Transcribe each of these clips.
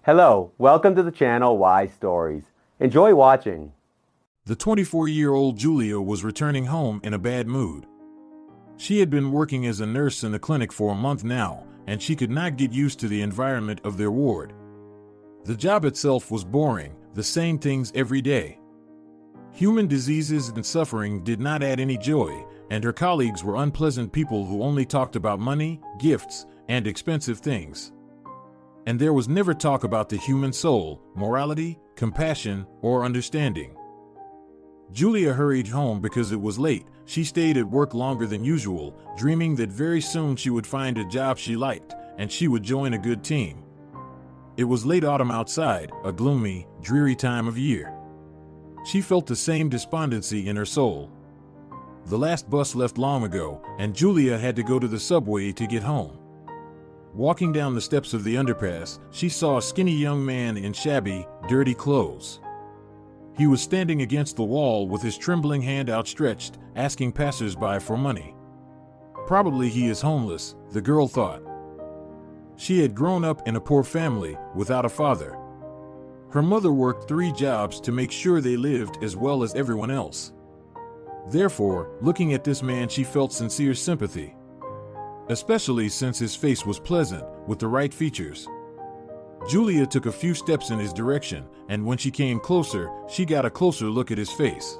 Hello, welcome to the channel Why Stories. Enjoy watching. The 24-year-old Julia was returning home in a bad mood. She had been working as a nurse in the clinic for a month now, and she could not get used to the environment of their ward. The job itself was boring, the same things every day. Human diseases and suffering did not add any joy, and her colleagues were unpleasant people who only talked about money, gifts, and expensive things. And there was never talk about the human soul, morality, compassion, or understanding. Julia hurried home because it was late. She stayed at work longer than usual, dreaming that very soon she would find a job she liked, and she would join a good team. It was late autumn outside, a gloomy, dreary time of year. She felt the same despondency in her soul. The last bus left long ago, and Julia had to go to the subway to get home. Walking down the steps of the underpass, she saw a skinny young man in shabby, dirty clothes. He was standing against the wall with his trembling hand outstretched, asking passers-by for money. Probably he is homeless, the girl thought. She had grown up in a poor family, without a father. Her mother worked 3 jobs to make sure they lived as well as everyone else. Therefore, looking at this man, she felt sincere sympathy. Especially since his face was pleasant, with the right features. Julia took a few steps in his direction, and when she came closer, she got a closer look at his face.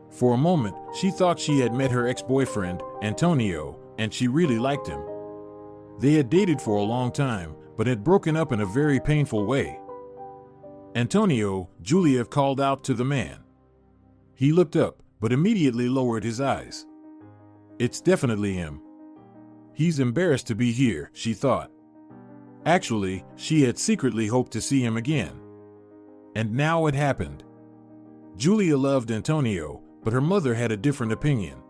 For a moment, she thought she had met her ex-boyfriend, Antonio, and she really liked him. They had dated for a long time, but had broken up in a very painful way. Antonio, Julia called out to the man. He looked up, but immediately lowered his eyes. It's definitely him. He's embarrassed to be here, she thought. Actually, she had secretly hoped to see him again. And now it happened. Julia loved Antonio, but her mother had a different opinion.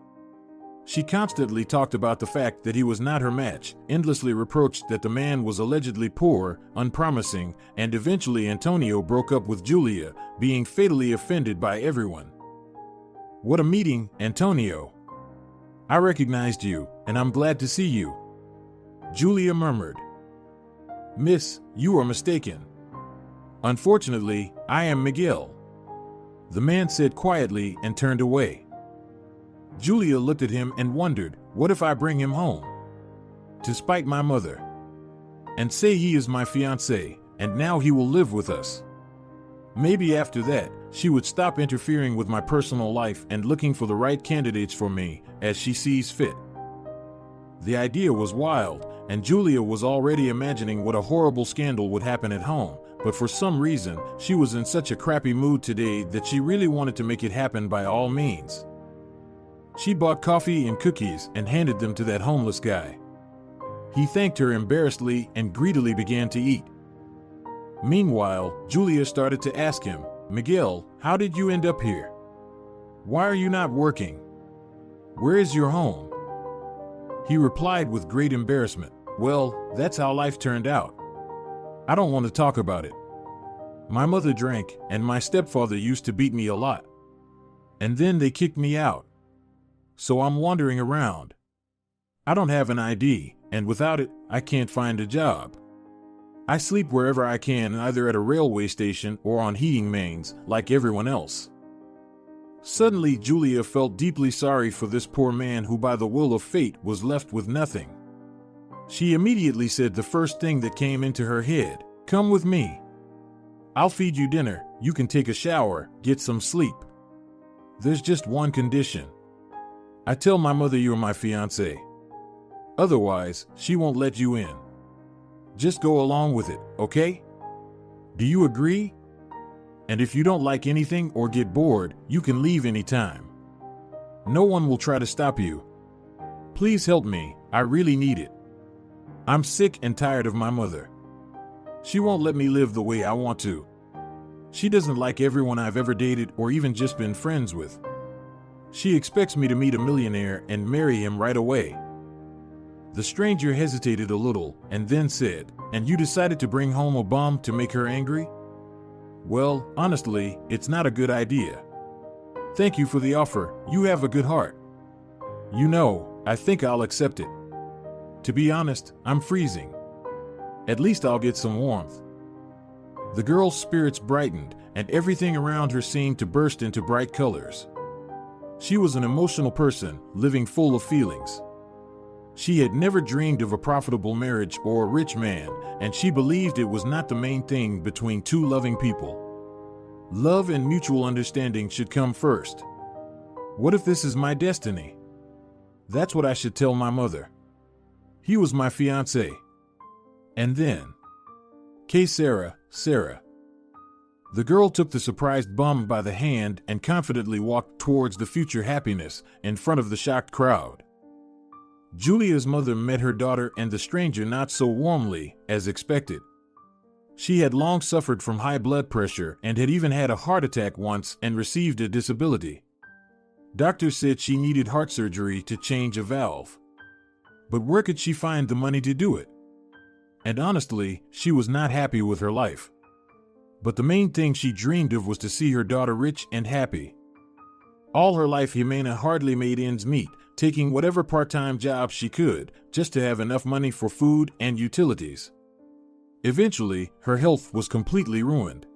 She constantly talked about the fact that he was not her match, endlessly reproached that the man was allegedly poor, unpromising, and eventually Antonio broke up with Julia, being fatally offended by everyone. What a meeting, Antonio. I recognized you, and I'm glad to see you. Julia murmured. Miss, you are mistaken. Unfortunately, I am Miguel. The man said quietly and turned away. Julia looked at him and wondered, what if I bring him home? To spite my mother. And say he is my fiancé, and now he will live with us. Maybe after that, she would stop interfering with my personal life and looking for the right candidates for me, as she sees fit. The idea was wild, and Julia was already imagining what a horrible scandal would happen at home, but for some reason, she was in such a crappy mood today that she really wanted to make it happen by all means. She bought coffee and cookies and handed them to that homeless guy. He thanked her embarrassedly and greedily began to eat. Meanwhile, Julia started to ask him, Miguel, how did you end up here? Why are you not working? Where is your home? He replied with great embarrassment, well, that's how life turned out. I don't want to talk about it. My mother drank, and my stepfather used to beat me a lot. And then they kicked me out. So I'm wandering around. I don't have an ID, and without it, I can't find a job. I sleep wherever I can, either at a railway station or on heating mains, like everyone else. Suddenly, Julia felt deeply sorry for this poor man who, by the will of fate, was left with nothing. She immediately said the first thing that came into her head, come with me. I'll feed you dinner, you can take a shower, get some sleep. There's just one condition. I tell my mother you're my fiancé. Otherwise, she won't let you in. Just go along with it, okay? Do you agree? And if you don't like anything or get bored, you can leave anytime. No one will try to stop you. Please help me, I really need it. I'm sick and tired of my mother. She won't let me live the way I want to. She doesn't like everyone I've ever dated or even just been friends with. She expects me to meet a millionaire and marry him right away. The stranger hesitated a little and then said, and you decided to bring home a bomb to make her angry? Well, honestly, it's not a good idea. Thank you for the offer, you have a good heart. You know, I think I'll accept it. To be honest, I'm freezing. At least I'll get some warmth. The girl's spirits brightened, and everything around her seemed to burst into bright colors. She was an emotional person, living full of feelings. She had never dreamed of a profitable marriage or a rich man, and she believed it was not the main thing between two loving people. Love and mutual understanding should come first. What if this is my destiny? That's what I should tell my mother. He was my fiancé. And then, Sarah. The girl took the surprised bum by the hand and confidently walked towards the future happiness in front of the shocked crowd. Julia's mother met her daughter and the stranger not so warmly as expected. She had long suffered from high blood pressure and had even had a heart attack once and received a disability. Doctors said she needed heart surgery to change a valve. But where could she find the money to do it? And honestly, she was not happy with her life. But the main thing she dreamed of was to see her daughter rich and happy. All her life, Jimena hardly made ends meet, taking whatever part-time job she could, just to have enough money for food and utilities. Eventually, her health was completely ruined.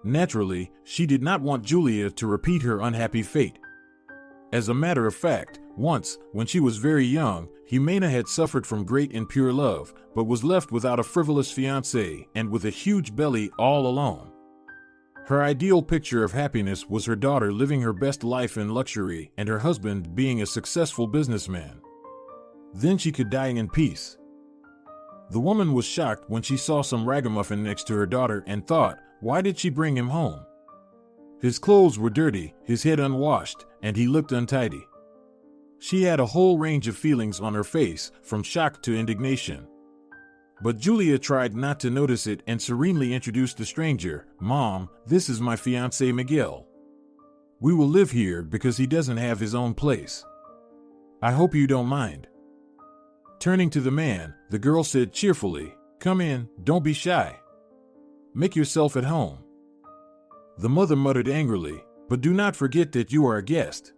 Naturally, she did not want Julia to repeat her unhappy fate. As a matter of fact, once, when she was very young, Jimena had suffered from great and pure love, but was left without a frivolous fiancé and with a huge belly all alone. Her ideal picture of happiness was her daughter living her best life in luxury and her husband being a successful businessman. Then she could die in peace. The woman was shocked when she saw some ragamuffin next to her daughter and thought, why did she bring him home? His clothes were dirty, his head unwashed, and he looked untidy. She had a whole range of feelings on her face, from shock to indignation. But Julia tried not to notice it and serenely introduced the stranger. Mom, this is my fiancé Miguel. We will live here because he doesn't have his own place. I hope you don't mind. Turning to the man, the girl said cheerfully, come in, don't be shy. Make yourself at home. The mother muttered angrily, but do not forget that you are a guest.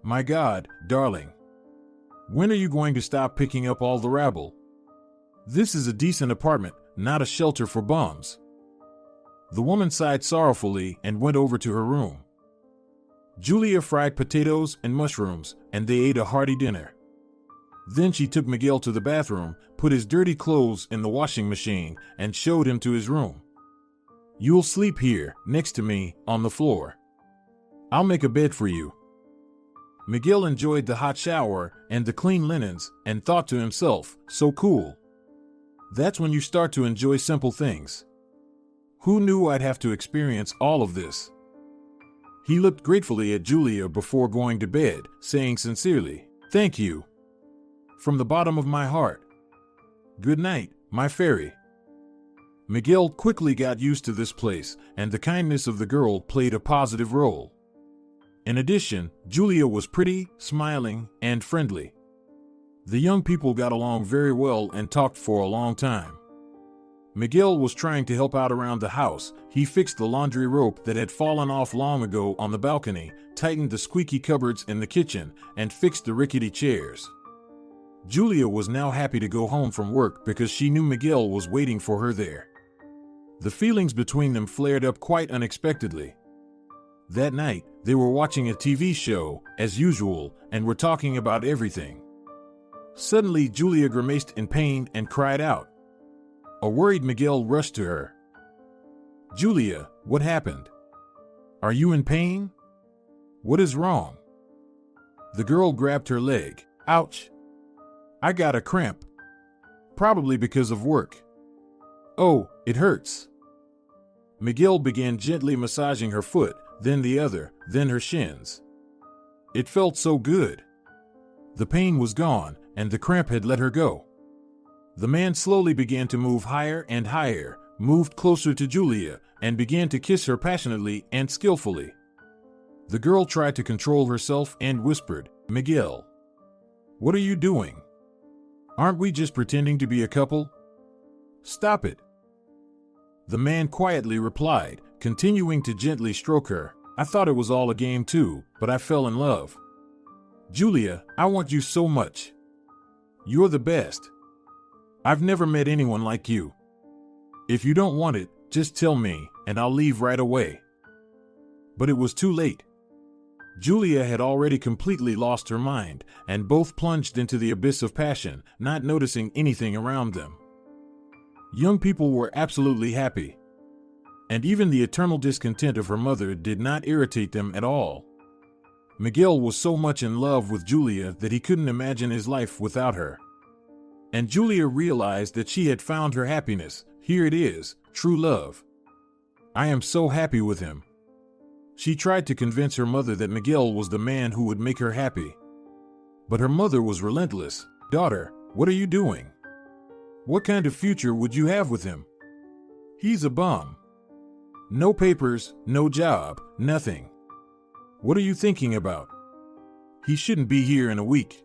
My God, darling. When are you going to stop picking up all the rabble? This is a decent apartment, not a shelter for bums. The woman sighed sorrowfully and went over to her room. Julia fried potatoes and mushrooms, and they ate a hearty dinner. Then she took Miguel to the bathroom, put his dirty clothes in the washing machine, and showed him to his room. You'll sleep here, next to me, on the floor. I'll make a bed for you. Miguel enjoyed the hot shower and the clean linens and thought to himself, so cool. That's when you start to enjoy simple things. Who knew I'd have to experience all of this? He looked gratefully at Julia before going to bed, saying sincerely, thank you. From the bottom of my heart. Good night, my fairy. Miguel quickly got used to this place, and the kindness of the girl played a positive role. In addition, Julia was pretty, smiling, and friendly. The young people got along very well and talked for a long time. Miguel was trying to help out around the house. He fixed the laundry rope that had fallen off long ago on the balcony, tightened the squeaky cupboards in the kitchen, and fixed the rickety chairs. Julia was now happy to go home from work because she knew Miguel was waiting for her there. The feelings between them flared up quite unexpectedly. That night, they were watching a TV show, as usual, and were talking about everything. Suddenly, Julia grimaced in pain and cried out. A worried Miguel rushed to her. Julia, what happened? Are you in pain? What is wrong? The girl grabbed her leg. Ouch! I got a cramp. Probably because of work. Oh, it hurts. Miguel began gently massaging her foot, then the other, then her shins. It felt so good. The pain was gone, and the cramp had let her go. The man slowly began to move higher and higher, moved closer to Julia, and began to kiss her passionately and skillfully. The girl tried to control herself and whispered, Miguel, what are you doing? Aren't we just pretending to be a couple? Stop it. The man quietly replied, continuing to gently stroke her. I thought it was all a game too, but I fell in love. Julia, I want you so much. You're the best. I've never met anyone like you. If you don't want it, Just tell me, and I'll leave right away. But it was too late. Julia had already completely lost her mind, and both plunged into the abyss of passion, not noticing anything around them. Young people were absolutely happy, and even the eternal discontent of her mother did not irritate them at all. Miguel was so much in love with Julia that he couldn't imagine his life without her. And Julia realized that she had found her happiness. Here it is, true love. I am so happy with him. She tried to convince her mother that Miguel was the man who would make her happy. But her mother was relentless. Daughter, what are you doing? What kind of future would you have with him? He's a bum. No papers, no job, nothing. What are you thinking about? He shouldn't be here in a week.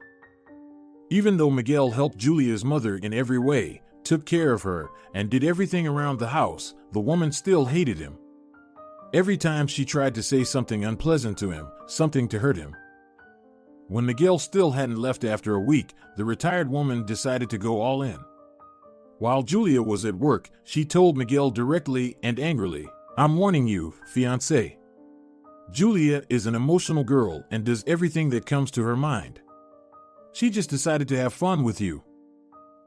Even though Miguel helped Julia's mother in every way, took care of her, and did everything around the house, the woman still hated him. Every time she tried to say something unpleasant to him, something to hurt him. When Miguel still hadn't left after a week, the retired woman decided to go all in. While Julia was at work, she told Miguel directly and angrily, I'm warning you, fiancé. Julia is an emotional girl and does everything that comes to her mind. She just decided to have fun with you.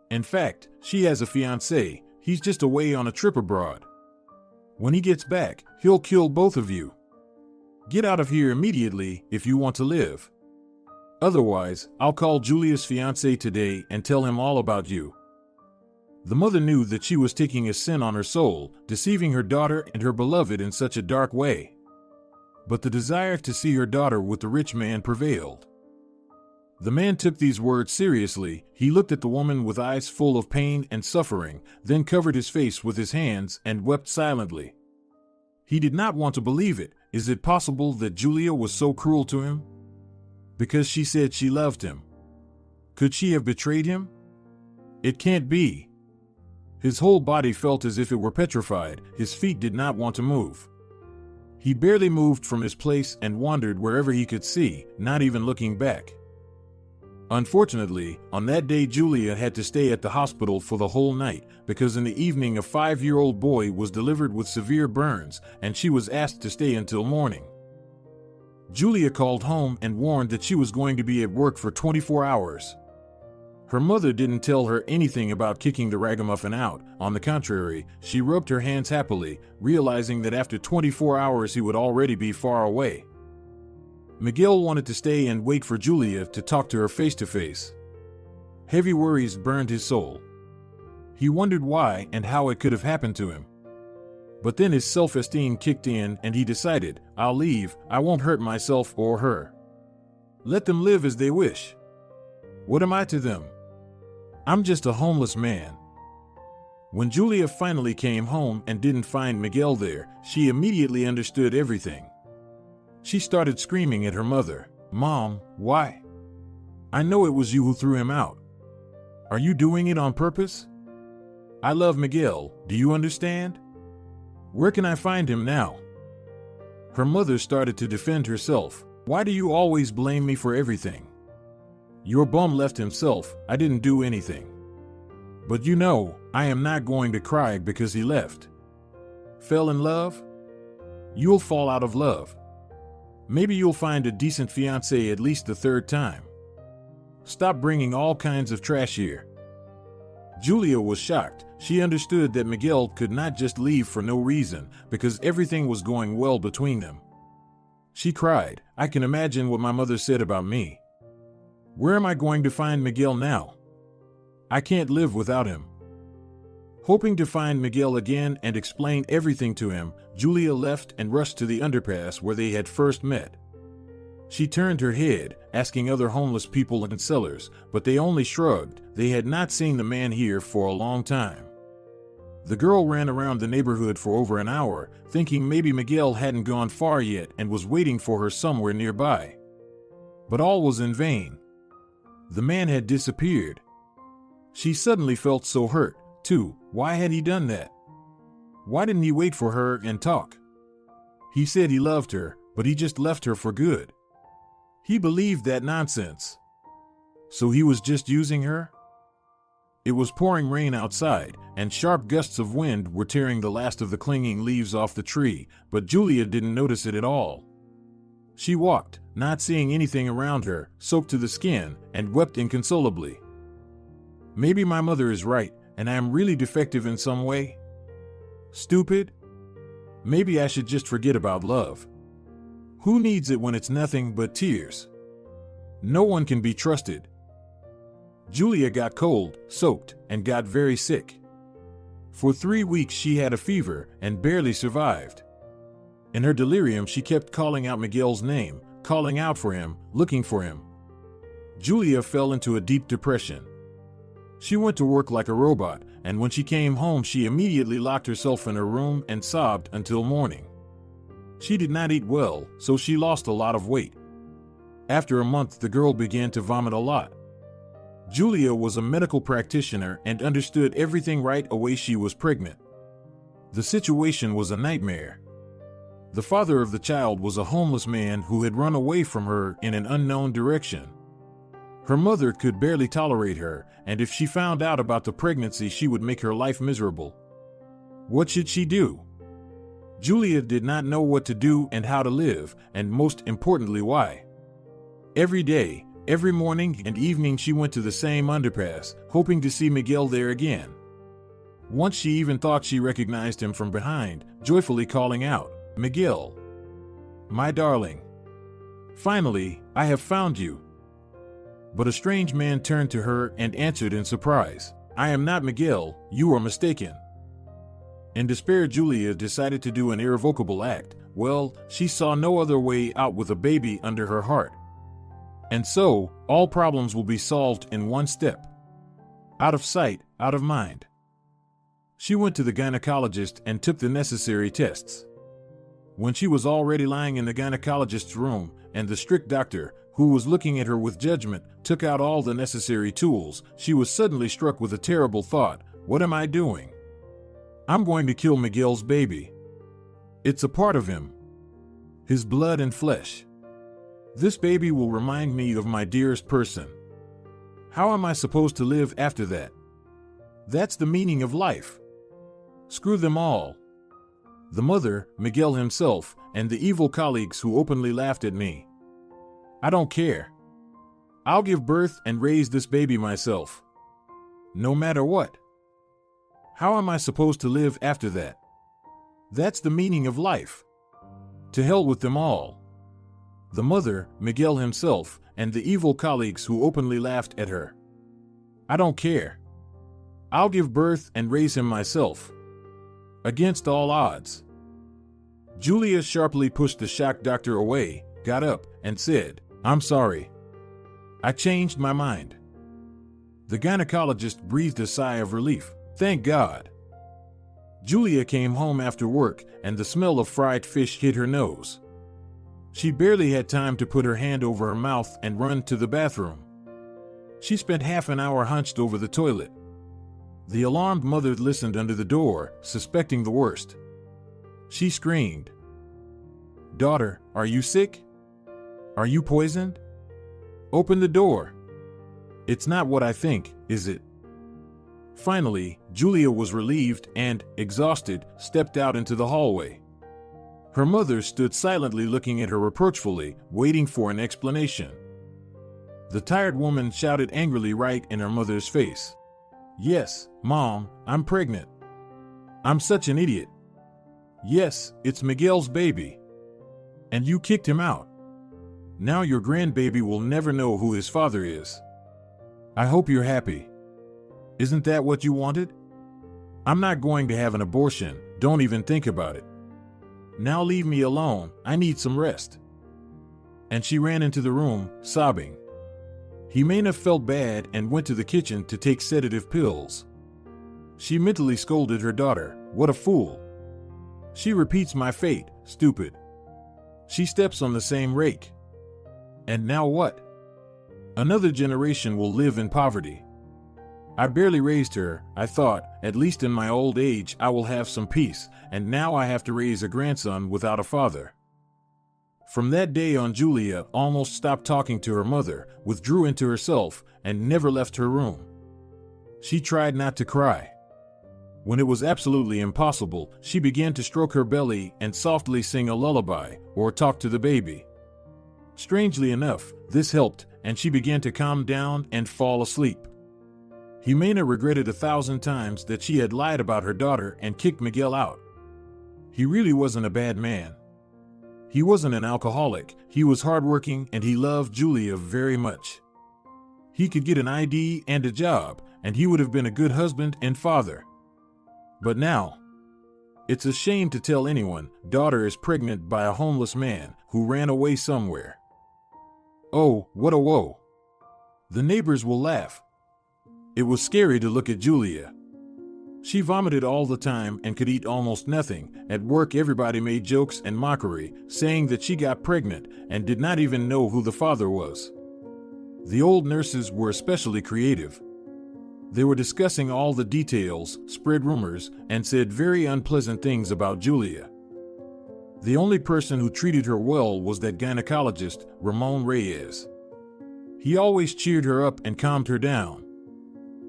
In fact, she has a fiancé. He's just away on a trip abroad. When he gets back, he'll kill both of you. Get out of here immediately if you want to live. Otherwise, I'll call Julia's fiancé today and tell him all about you. The mother knew that she was taking a sin on her soul, deceiving her daughter and her beloved in such a dark way. But the desire to see her daughter with the rich man prevailed. The man took these words seriously. He looked at the woman with eyes full of pain and suffering, then covered his face with his hands and wept silently. He did not want to believe it. Is it possible that Julia was so cruel to him? Because she said she loved him. Could she have betrayed him? It can't be. His whole body felt as if it were petrified. His feet did not want to move. He barely moved from his place and wandered wherever he could see, not even looking back. Unfortunately, on that day Julia had to stay at the hospital for the whole night, because in the evening a 5-year-old boy was delivered with severe burns, and she was asked to stay until morning. Julia called home and warned that she was going to be at work for 24 hours. Her mother didn't tell her anything about kicking the ragamuffin out. On the contrary, she rubbed her hands happily, realizing that after 24 hours he would already be far away. Miguel wanted to stay and wait for Julia to talk to her face to face. Heavy worries burned his soul. He wondered why and how it could have happened to him. But then his self-esteem kicked in and he decided, I'll leave, I won't hurt myself or her. Let them live as they wish. What am I to them? I'm just a homeless man. When Julia finally came home and didn't find Miguel there, she immediately understood everything. She started screaming at her mother, Mom, why? I know it was you who threw him out. Are you doing it on purpose? I love Miguel, do you understand? Where can I find him now? Her mother started to defend herself. Why do you always blame me for everything? Your bum left himself, I didn't do anything. But you know, I am not going to cry because he left. Fell in love? You'll fall out of love. Maybe you'll find a decent fiancé at least the third time. Stop bringing all kinds of trash here. Julia was shocked. She understood that Miguel could not just leave for no reason, because everything was going well between them. She cried, I can imagine what my mother said about me. Where am I going to find Miguel now? I can't live without him. Hoping to find Miguel again and explain everything to him, Julia left and rushed to the underpass where they had first met. She turned her head, asking other homeless people and sellers, but they only shrugged. They had not seen the man here for a long time. The girl ran around the neighborhood for over an hour, thinking maybe Miguel hadn't gone far yet and was waiting for her somewhere nearby. But all was in vain. The man had disappeared. She suddenly felt so hurt, too. Why had he done that? Why didn't he wait for her and talk? He said he loved her, but he just left her for good. He believed that nonsense. So he was just using her? It was pouring rain outside, and sharp gusts of wind were tearing the last of the clinging leaves off the tree, but Julia didn't notice it at all. She walked, not seeing anything around her, soaked to the skin, and wept inconsolably. Maybe my mother is right, and I am really defective in some way? Stupid? Maybe I should just forget about love. Who needs it when it's nothing but tears? No one can be trusted. Julia got cold, soaked, and got very sick. For 3 weeks she had a fever and barely survived. In her delirium she kept calling out Miguel's name, calling out for him, looking for him. Julia fell into a deep depression. She went to work like a robot, and when she came home she immediately locked herself in her room and sobbed until morning. She did not eat well, so she lost a lot of weight. After a month the girl began to vomit a lot. Julia was a medical practitioner and understood everything right away. She was pregnant. The situation was a nightmare. The father of the child was a homeless man who had run away from her in an unknown direction. Her mother could barely tolerate her, and if she found out about the pregnancy she would make her life miserable. What should she do? Julia did not know what to do and how to live, and most importantly why. Every day, every morning and evening she went to the same underpass, hoping to see Miguel there again. Once she even thought she recognized him from behind, joyfully calling out, "Miguel! My darling! Finally, I have found you!" But a strange man turned to her and answered in surprise, "I am not Miguel, you are mistaken." In despair, Julia decided to do an irrevocable act. Well, she saw no other way out with a baby under her heart. And so, all problems will be solved in one step. Out of sight, out of mind. She went to the gynecologist and took the necessary tests. When she was already lying in the gynecologist's room, and the strict doctor, who was looking at her with judgment, took out all the necessary tools, she was suddenly struck with a terrible thought. What am I doing? I'm going to kill Miguel's baby. It's a part of him. His blood and flesh. This baby will remind me of my dearest person. How am I supposed to live after that? That's the meaning of life. Screw them all. The mother, Miguel himself, and the evil colleagues who openly laughed at me. I don't care. I'll give birth and raise this baby myself. No matter what. How am I supposed to live after that? That's the meaning of life. To hell with them all. The mother, Miguel himself, and the evil colleagues who openly laughed at her. I don't care. I'll give birth and raise him myself. Against all odds. Julia sharply pushed the shocked doctor away, got up, and said, "I'm sorry. I changed my mind." The gynecologist breathed a sigh of relief. Thank God. Julia came home after work, and the smell of fried fish hit her nose. She barely had time to put her hand over her mouth and run to the bathroom. She spent half an hour hunched over the toilet. The alarmed mother listened under the door, suspecting the worst. She screamed, "Daughter, are you sick? Are you poisoned? Open the door. It's not what I think, is it?" Finally, Julia was relieved and, exhausted, stepped out into the hallway. Her mother stood silently looking at her reproachfully, waiting for an explanation. The tired woman shouted angrily right in her mother's face. "Yes, Mom, I'm pregnant. I'm such an idiot. Yes, it's Miguel's baby. And you kicked him out. Now your grandbaby will never know who his father is. I hope you're happy. Isn't that what you wanted? I'm not going to have an abortion, don't even think about it. Now leave me alone, I need some rest." And she ran into the room, sobbing. Jimena felt bad and went to the kitchen to take sedative pills. She mentally scolded her daughter, "What a fool. She repeats my fate, stupid. She steps on the same rake. And now what? Another generation will live in poverty. I barely raised her, I thought, at least in my old age I will have some peace, and now I have to raise a grandson without a father." From that day on, Julia almost stopped talking to her mother, withdrew into herself, and never left her room. She tried not to cry. When it was absolutely impossible, she began to stroke her belly and softly sing a lullaby or talk to the baby. Strangely enough, this helped, and she began to calm down and fall asleep. Jimena regretted 1,000 times that she had lied about her daughter and kicked Miguel out. He really wasn't a bad man. He wasn't an alcoholic, he was hardworking, and he loved Julia very much. He could get an ID and a job, and he would have been a good husband and father. But now, it's a shame to tell anyone, daughter is pregnant by a homeless man who ran away somewhere. Oh, what a woe. The neighbors will laugh. It was scary to look at Julia. She vomited all the time and could eat almost nothing. At work, everybody made jokes and mockery, saying that she got pregnant and did not even know who the father was. The old nurses were especially creative. They were discussing all the details, spread rumors, and said very unpleasant things about Julia. The only person who treated her well was that gynecologist, Ramon Reyes. He always cheered her up and calmed her down.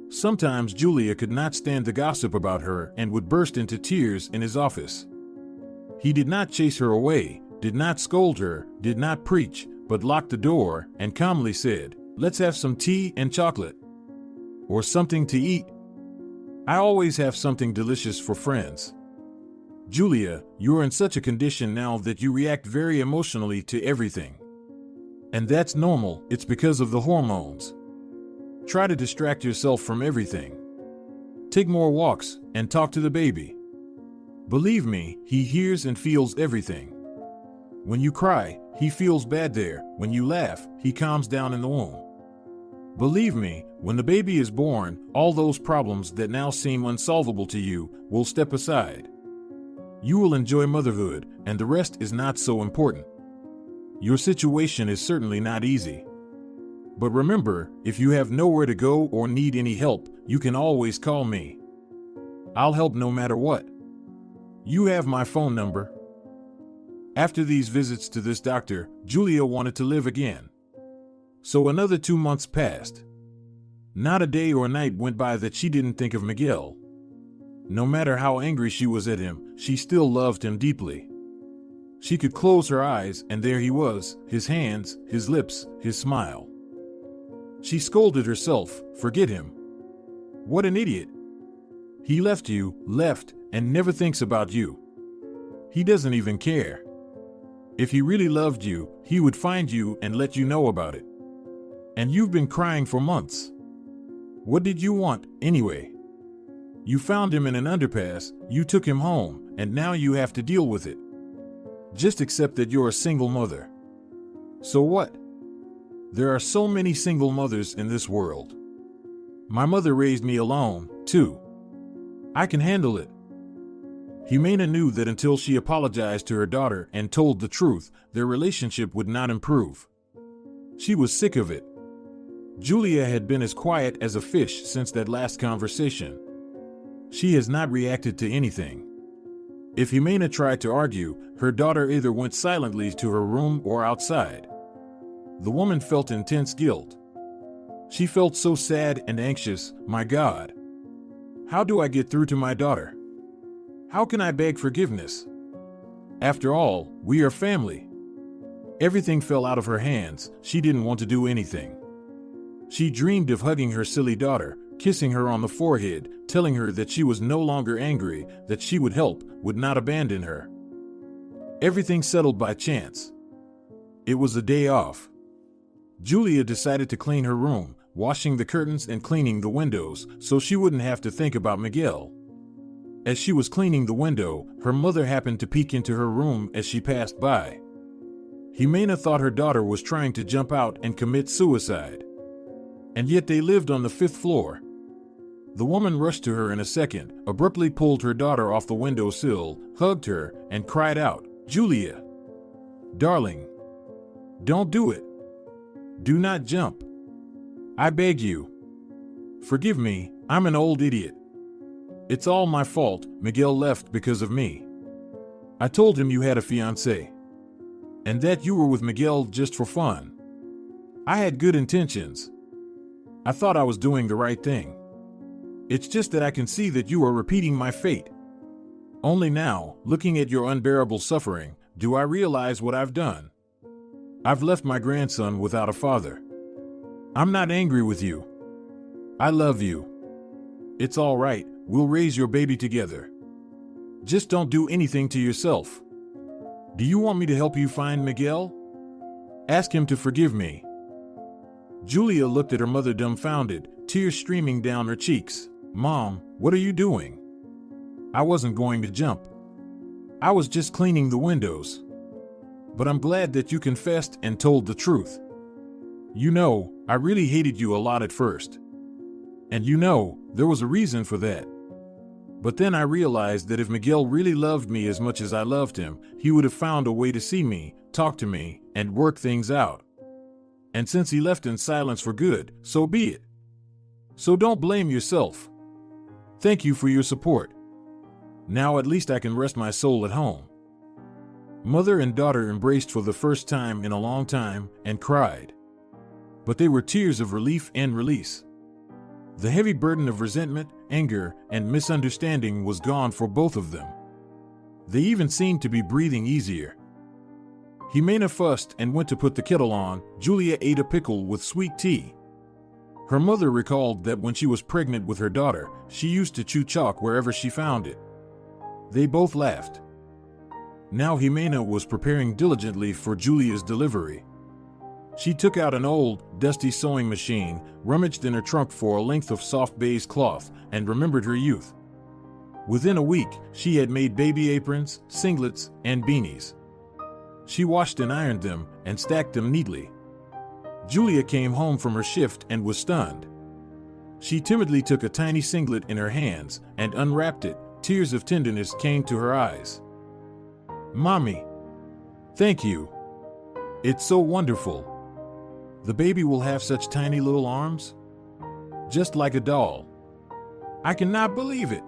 Sometimes Julia could not stand the gossip about her and would burst into tears in his office. He did not chase her away, did not scold her, did not preach, but locked the door and calmly said, "Let's have some tea and chocolate. Or something to eat. I always have something delicious for friends. Julia, you're in such a condition now that you react very emotionally to everything. And that's normal, it's because of the hormones. Try to distract yourself from everything. Take more walks and talk to the baby. Believe me, he hears and feels everything. When you cry, he feels bad there. When you laugh, he calms down in the womb. Believe me, when the baby is born, all those problems that now seem unsolvable to you will step aside. You will enjoy motherhood, and the rest is not so important. Your situation is certainly not easy. But remember, if you have nowhere to go or need any help, you can always call me. I'll help no matter what. You have my phone number." After these visits to this doctor, Julia wanted to live again. So another 2 months passed. Not a day or night went by that she didn't think of Miguel. No matter how angry she was at him, she still loved him deeply. She could close her eyes and there he was, his hands, his lips, his smile. She scolded herself, forget him. What an idiot. He left, and never thinks about you. He doesn't even care. If he really loved you, he would find you and let you know about it. And you've been crying for months. What did you want, anyway? You found him in an underpass, you took him home, and now you have to deal with it. Just accept that you're a single mother. So what? There are so many single mothers in this world. My mother raised me alone, too. I can handle it. Jimena knew that until she apologized to her daughter and told the truth, their relationship would not improve. She was sick of it. Julia had been as quiet as a fish since that last conversation. She has not reacted to anything. If Jimena tried to argue, her daughter either went silently to her room or outside. The woman felt intense guilt. She felt so sad and anxious. My God. How do I get through to my daughter? How can I beg forgiveness? After all, we are family. Everything fell out of her hands. She didn't want to do anything. She dreamed of hugging her silly daughter, kissing her on the forehead, telling her that she was no longer angry, that she would help, would not abandon her. Everything settled by chance. It was a day off. Julia decided to clean her room, washing the curtains and cleaning the windows so she wouldn't have to think about Miguel. As she was cleaning the window, her mother happened to peek into her room as she passed by. Jimena thought her daughter was trying to jump out and commit suicide. And yet they lived on the 5th floor. The woman rushed to her in a second, abruptly pulled her daughter off the windowsill, hugged her, and cried out, "Julia! Darling! Don't do it! Do not jump! I beg you! Forgive me, I'm an old idiot. It's all my fault, Miguel left because of me. I told him you had a fiancé. And that you were with Miguel just for fun. I had good intentions. I thought I was doing the right thing. It's just that I can see that you are repeating my fate. Only now, looking at your unbearable suffering, do I realize what I've done. I've left my grandson without a father. I'm not angry with you. I love you. It's all right, we'll raise your baby together. Just don't do anything to yourself. Do you want me to help you find Miguel? Ask him to forgive me. Julia looked at her mother dumbfounded, tears streaming down her cheeks. Mom, what are you doing? I wasn't going to jump. I was just cleaning the windows. But I'm glad that you confessed and told the truth. You know, I really hated you a lot at first. And you know, there was a reason for that. But then I realized that if Miguel really loved me as much as I loved him, he would have found a way to see me, talk to me, and work things out. And since he left in silence for good, so be it. So don't blame yourself. Thank you for your support. Now at least I can rest my soul at home. Mother and daughter embraced for the first time in a long time and cried. But they were tears of relief and release. The heavy burden of resentment, anger, and misunderstanding was gone for both of them. They even seemed to be breathing easier. Jimena fussed and went to put the kettle on. Julia ate a pickle with sweet tea. Her mother recalled that when she was pregnant with her daughter, she used to chew chalk wherever she found it. They both laughed. Now Jimena was preparing diligently for Julia's delivery. She took out an old, dusty sewing machine, rummaged in her trunk for a length of soft baize cloth, and remembered her youth. Within a week, she had made baby aprons, singlets, and beanies. She washed and ironed them and stacked them neatly. Julia came home from her shift and was stunned. She timidly took a tiny singlet in her hands and unwrapped it. Tears of tenderness came to her eyes. Mommy, thank you. It's so wonderful. The baby will have such tiny little arms. Just like a doll. I cannot believe it.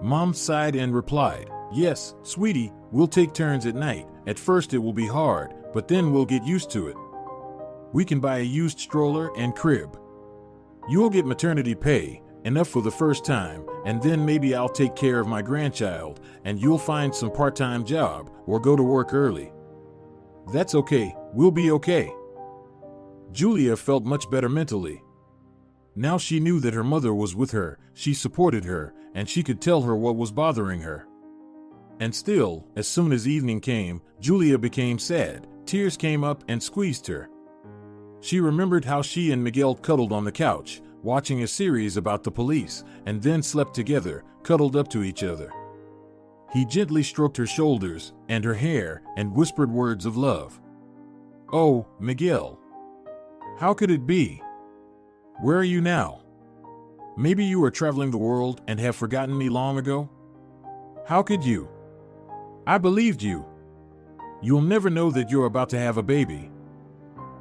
Mom sighed and replied, Yes, sweetie, we'll take turns at night. At first it will be hard, but then we'll get used to it. We can buy a used stroller and crib. You'll get maternity pay, enough for the first time, and then maybe I'll take care of my grandchild, and you'll find some part-time job or go to work early. That's okay, we'll be okay. Julia felt much better mentally. Now she knew that her mother was with her, she supported her, and she could tell her what was bothering her. And still, as soon as evening came, Julia became sad. Tears came up and squeezed her. She remembered how she and Miguel cuddled on the couch, watching a series about the police, and then slept together, cuddled up to each other. He gently stroked her shoulders and her hair and whispered words of love. Oh, Miguel. How could it be? Where are you now? Maybe you are traveling the world and have forgotten me long ago? How could you? I believed you. You'll never know that you're about to have a baby.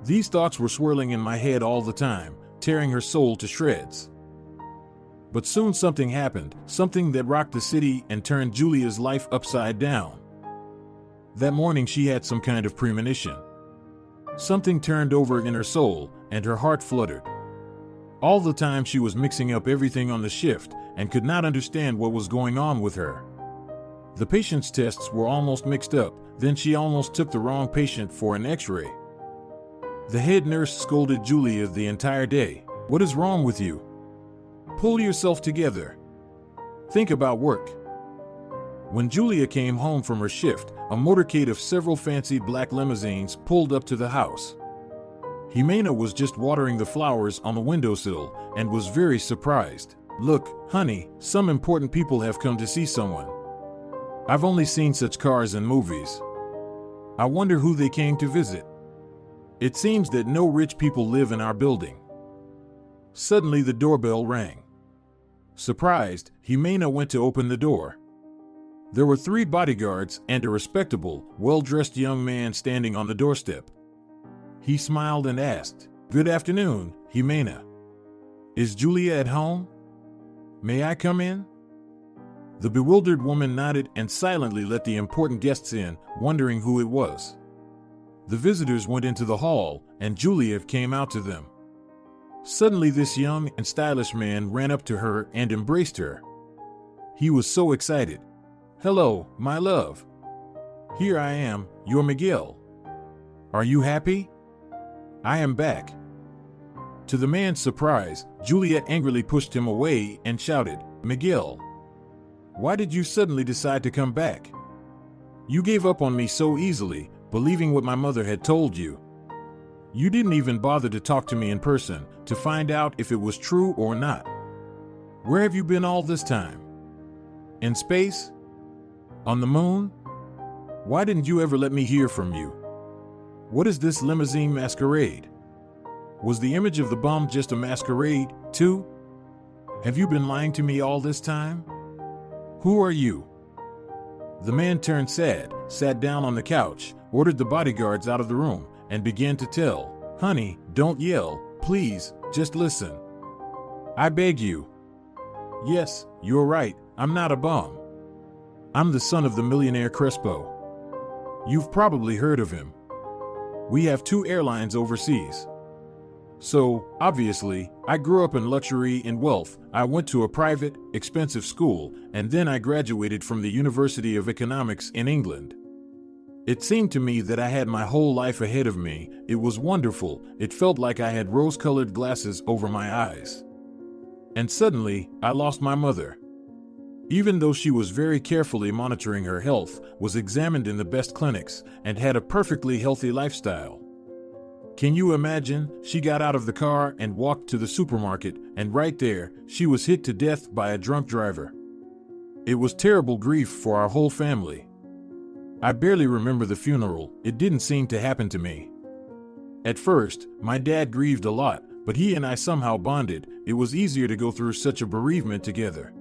These thoughts were swirling in my head all the time, tearing her soul to shreds. But soon something happened, something that rocked the city and turned Julia's life upside down. That morning she had some kind of premonition. Something turned over in her soul, and her heart fluttered. All the time she was mixing up everything on the shift and could not understand what was going on with her. The patient's tests were almost mixed up, then she almost took the wrong patient for an x-ray. The head nurse scolded Julia the entire day. What is wrong with you? Pull yourself together. Think about work. When Julia came home from her shift, a motorcade of several fancy black limousines pulled up to the house. Jimena was just watering the flowers on the windowsill and was very surprised. Look, honey, some important people have come to see someone. I've only seen such cars in movies. I wonder who they came to visit. It seems that no rich people live in our building. Suddenly the doorbell rang. Surprised, Jimena went to open the door. There were 3 bodyguards and a respectable, well-dressed young man standing on the doorstep. He smiled and asked, Good afternoon, Jimena. Is Julia at home? May I come in? The bewildered woman nodded and silently let the important guests in, wondering who it was. The visitors went into the hall, and Julia came out to them. Suddenly, this young and stylish man ran up to her and embraced her. He was so excited. "Hello, my love. Here I am, your Miguel. Are you happy? I am back." To the man's surprise, Juliet angrily pushed him away and shouted, "Miguel, why did you suddenly decide to come back? You gave up on me so easily, believing what my mother had told you. You didn't even bother to talk to me in person to find out if it was true or not. Where have you been all this time? In space? On the moon? Why didn't you ever let me hear from you? What is this limousine masquerade? Was the image of the bum just a masquerade, too? Have you been lying to me all this time? Who are you?" The man turned sad, sat down on the couch, ordered the bodyguards out of the room, and began to tell, "Honey, don't yell, please, just listen. I beg you. Yes, you're right, I'm not a bum. I'm the son of the millionaire Crespo. You've probably heard of him. We have 2 airlines overseas. So, obviously, I grew up in luxury and wealth. I went to a private, expensive school, and then I graduated from the University of Economics in England. It seemed to me that I had my whole life ahead of me. It was wonderful. It felt like I had rose-colored glasses over my eyes. And suddenly, I lost my mother. Even though she was very carefully monitoring her health, was examined in the best clinics, and had a perfectly healthy lifestyle. Can you imagine? She got out of the car and walked to the supermarket, and right there, she was hit to death by a drunk driver. It was terrible grief for our whole family. I barely remember the funeral. It didn't seem to happen to me. At first, my dad grieved a lot, but he and I somehow bonded. It was easier to go through such a bereavement together.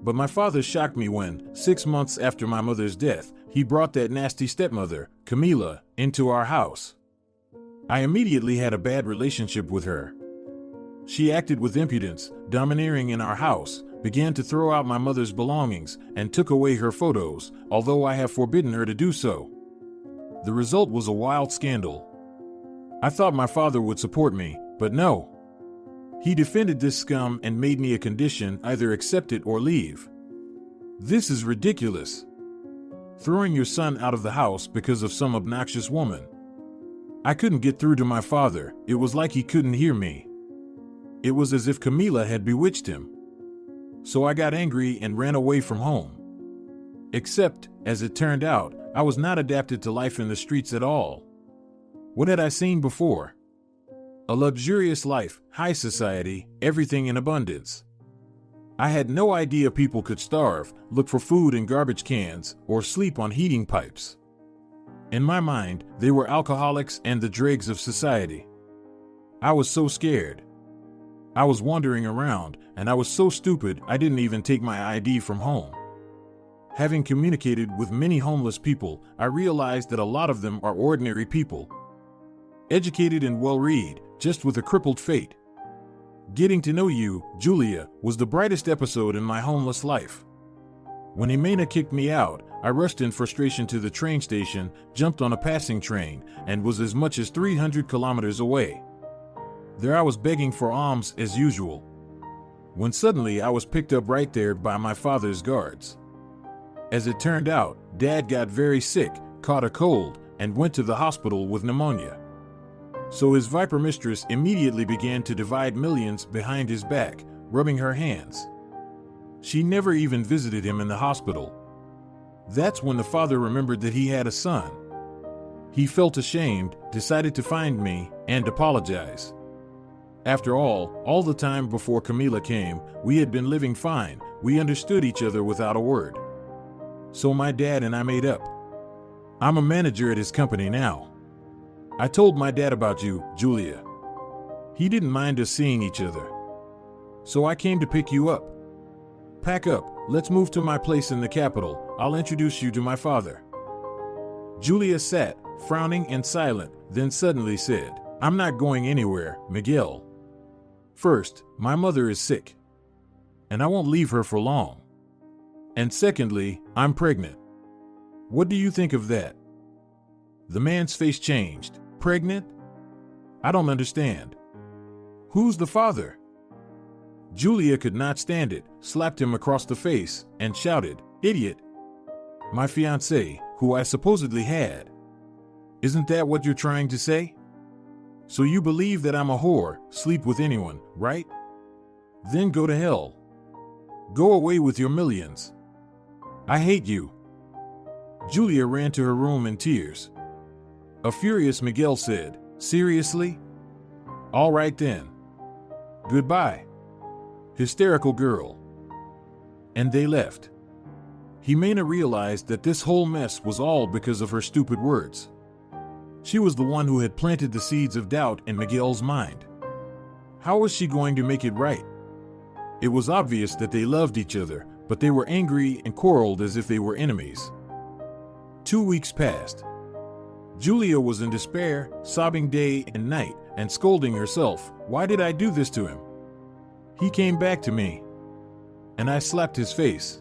But my father shocked me when, 6 months after my mother's death, he brought that nasty stepmother, Camila, into our house. I immediately had a bad relationship with her. She acted with impudence, domineering in our house, began to throw out my mother's belongings, and took away her photos, although I have forbidden her to do so. The result was a wild scandal. I thought my father would support me, but no. He defended this scum and made me a condition: either accept it or leave. This is ridiculous. Throwing your son out of the house because of some obnoxious woman. I couldn't get through to my father. It was like he couldn't hear me. It was as if Camila had bewitched him. So I got angry and ran away from home. Except, as it turned out, I was not adapted to life in the streets at all. What had I seen before? A luxurious life, high society, everything in abundance. I had no idea people could starve, look for food in garbage cans, or sleep on heating pipes. In my mind, they were alcoholics and the dregs of society. I was so scared. I was wandering around, and I was so stupid I didn't even take my ID from home. Having communicated with many homeless people, I realized that a lot of them are ordinary people. Educated and well-read, just with a crippled fate. Getting to know you, Julia, was the brightest episode in my homeless life. When Jimena kicked me out, I rushed in frustration to the train station, jumped on a passing train, and was as much as 300 kilometers away. There I was begging for alms as usual. When suddenly I was picked up right there by my father's guards. As it turned out, Dad got very sick, caught a cold, and went to the hospital with pneumonia. So his viper mistress immediately began to divide millions behind his back, rubbing her hands. She never even visited him in the hospital. That's when the father remembered that he had a son. He felt ashamed, decided to find me, and apologize. After all the time before Camila came, we had been living fine. We understood each other without a word. So my dad and I made up. I'm a manager at his company now. I told my dad about you, Julia. He didn't mind us seeing each other. So I came to pick you up. Pack up, let's move to my place in the capital. I'll introduce you to my father. Julia sat, frowning and silent, then suddenly said, I'm not going anywhere, Miguel. First, my mother is sick. And I won't leave her for long. And secondly, I'm pregnant. What do you think of that? The man's face changed. Pregnant? I don't understand. Who's the father? Julia could not stand it, slapped him across the face, and shouted, "Idiot! My fiancé, who I supposedly had. Isn't that what you're trying to say? So you believe that I'm a whore, sleep with anyone, right? Then go to hell. Go away with your millions. I hate you." Julia ran to her room in tears. A furious Miguel said, "Seriously? All right then. Goodbye, hysterical girl." And they left. Jimena realized that this whole mess was all because of her stupid words. She was the one who had planted the seeds of doubt in Miguel's mind. How was she going to make it right? It was obvious that they loved each other, but they were angry and quarreled as if they were enemies. 2 weeks passed. Julia was in despair, sobbing day and night, and scolding herself, "Why did I do this to him? He came back to me, and I slapped his face.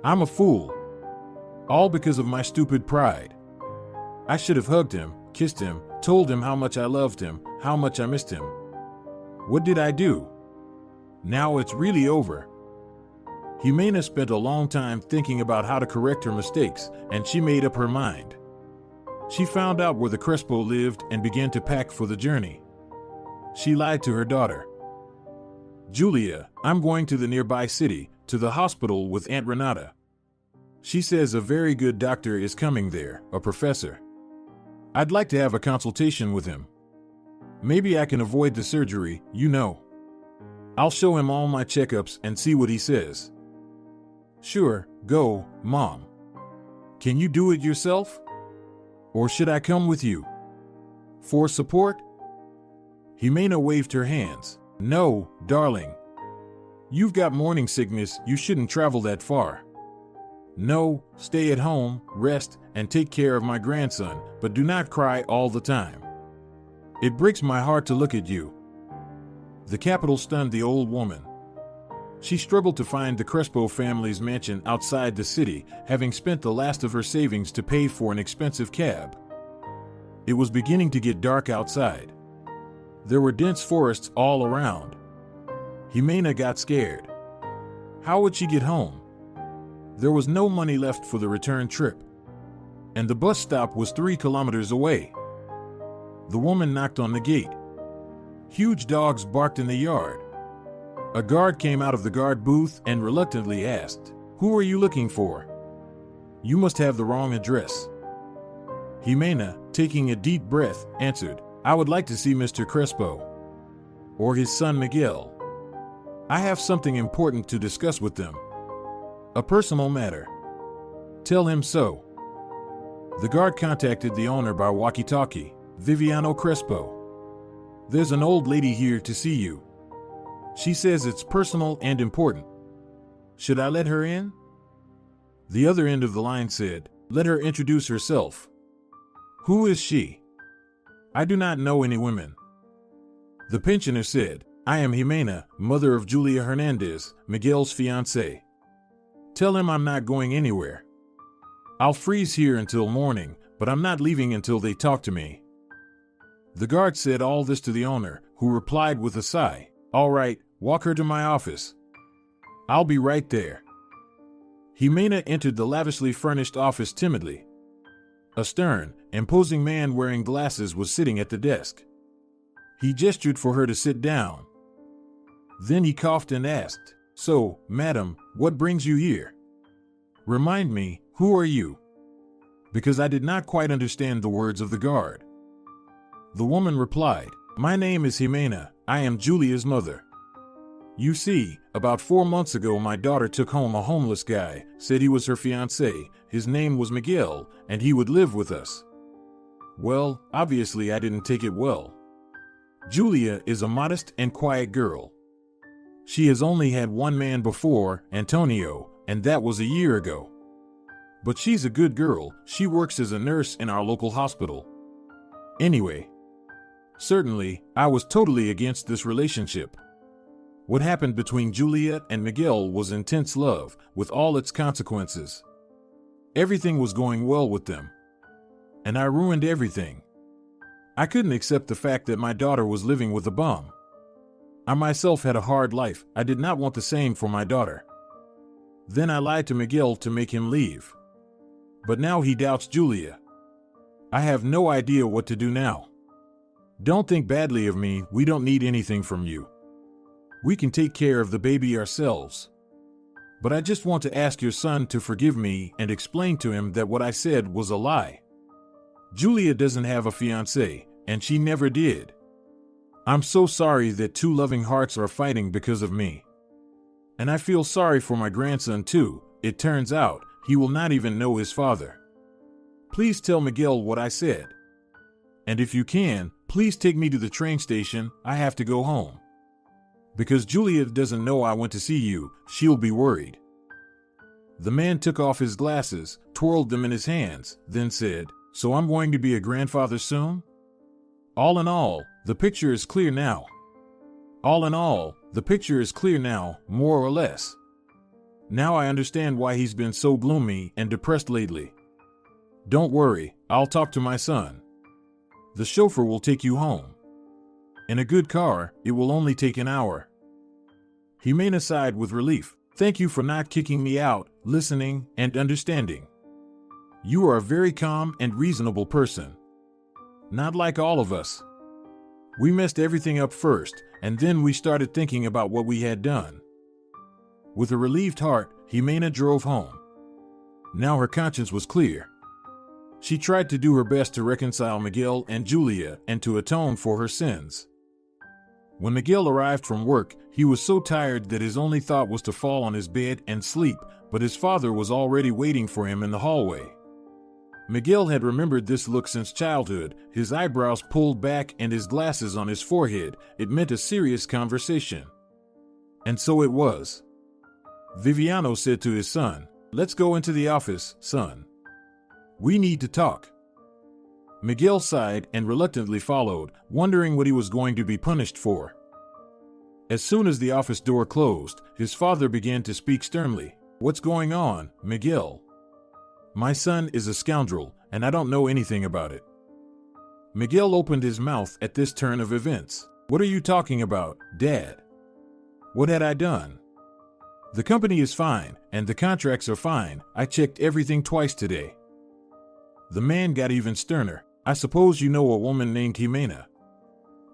I'm a fool. All because of my stupid pride. I should have hugged him, kissed him, told him how much I loved him, how much I missed him. What did I do? Now it's really over." Jimena spent a long time thinking about how to correct her mistakes, and she made up her mind. She found out where the Crespo lived and began to pack for the journey. She lied to her daughter. "Julia, I'm going to the nearby city, to the hospital with Aunt Renata. She says a very good doctor is coming there, a professor. I'd like to have a consultation with him. Maybe I can avoid the surgery, you know. I'll show him all my checkups and see what he says." "Sure, go, Mom. Can you do it yourself? Or should I come with you? For support?" Jimena waved her hands. "No, darling. You've got morning sickness, you shouldn't travel that far. No, stay at home, rest, and take care of my grandson, but do not cry all the time. It breaks my heart to look at you." The capital stunned the old woman. She struggled to find the Crespo family's mansion outside the city, having spent the last of her savings to pay for an expensive cab. It was beginning to get dark outside. There were dense forests all around. Jimena got scared. How would she get home? There was no money left for the return trip, and the bus stop was 3 kilometers away. The woman knocked on the gate. Huge dogs barked in the yard. A guard came out of the guard booth and reluctantly asked, "Who are you looking for? You must have the wrong address." Jimena, taking a deep breath, answered, "I would like to see Mr. Crespo. Or his son Miguel. I have something important to discuss with them. A personal matter. Tell him so." The guard contacted the owner by walkie-talkie, Viviano Crespo. "There's an old lady here to see you. She says it's personal and important. Should I let her in?" The other end of the line said, "Let her introduce herself." "Who is she? I do not know any women." The pensioner said, "I am Jimena, mother of Julia Hernandez, Miguel's fiancé. Tell him I'm not going anywhere. I'll freeze here until morning, but I'm not leaving until they talk to me." The guard said all this to the owner, who replied with a sigh, "All right, walk her to my office. I'll be right there." Jimena entered the lavishly furnished office timidly. A stern, imposing man wearing glasses was sitting at the desk. He gestured for her to sit down. Then he coughed and asked, "So, madam, what brings you here? Remind me, who are you?" Because I did not quite understand the words of the guard. The woman replied, "My name is Jimena. I am Julia's mother. You see, about 4 months ago my daughter took home a homeless guy, said he was her fiancé, his name was Miguel, and he would live with us. Well, obviously I didn't take it well. Julia is a modest and quiet girl. She has only had one man before, Antonio, and that was a year ago. But she's a good girl, she works as a nurse in our local hospital. Anyway, certainly, I was totally against this relationship. What happened between Julia and Miguel was intense love, with all its consequences. Everything was going well with them. And I ruined everything. I couldn't accept the fact that my daughter was living with a bum. I myself had a hard life. I did not want the same for my daughter. Then I lied to Miguel to make him leave. But now he doubts Julia. I have no idea what to do now. Don't think badly of me. We don't need anything from you. We can take care of the baby ourselves. But I just want to ask your son to forgive me and explain to him that what I said was a lie. Julia doesn't have a fiancé, and she never did. I'm so sorry that two loving hearts are fighting because of me. And I feel sorry for my grandson too. It turns out he will not even know his father. Please tell Miguel what I said. And if you can, please take me to the train station. I have to go home. Because Julia doesn't know I went to see you, she'll be worried. The man took off his glasses, twirled them in his hands, then said, "So I'm going to be a grandfather soon?" All in all, the picture is clear now. All in all, the picture is clear now, more or less. Now I understand why he's been so gloomy and depressed lately. Don't worry, I'll talk to my son. The chauffeur will take you home. In a good car, it will only take an hour. Jimena sighed with relief. Thank you for not kicking me out, listening, and understanding. You are a very calm and reasonable person. Not like all of us. We messed everything up first, and then we started thinking about what we had done. With a relieved heart, Jimena drove home. Now her conscience was clear. She tried to do her best to reconcile Miguel and Julia and to atone for her sins. When Miguel arrived from work, he was so tired that his only thought was to fall on his bed and sleep, but his father was already waiting for him in the hallway. Miguel had remembered this look since childhood, his eyebrows pulled back and his glasses on his forehead. It meant a serious conversation. And so it was. Viviano said to his son, "Let's go into the office, son. We need to talk." Miguel sighed and reluctantly followed, wondering what he was going to be punished for. As soon as the office door closed, his father began to speak sternly. "What's going on, Miguel? My son is a scoundrel, and I don't know anything about it." Miguel opened his mouth at this turn of events. "What are you talking about, Dad? What had I done? The company is fine, and the contracts are fine. I checked everything twice today." The man got even sterner. "I suppose you know a woman named Jimena.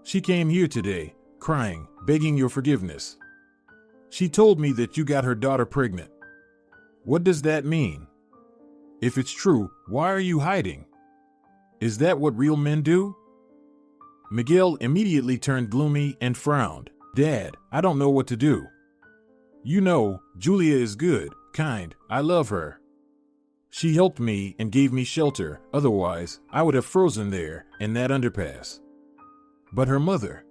She came here today, crying, begging your forgiveness. She told me that you got her daughter pregnant. What does that mean? If it's true, why are you hiding? Is that what real men do?" Miguel immediately turned gloomy and frowned. "Dad, I don't know what to do. You know, Julia is good, kind, I love her. She helped me and gave me shelter, otherwise I would have frozen there in that underpass. But her mother,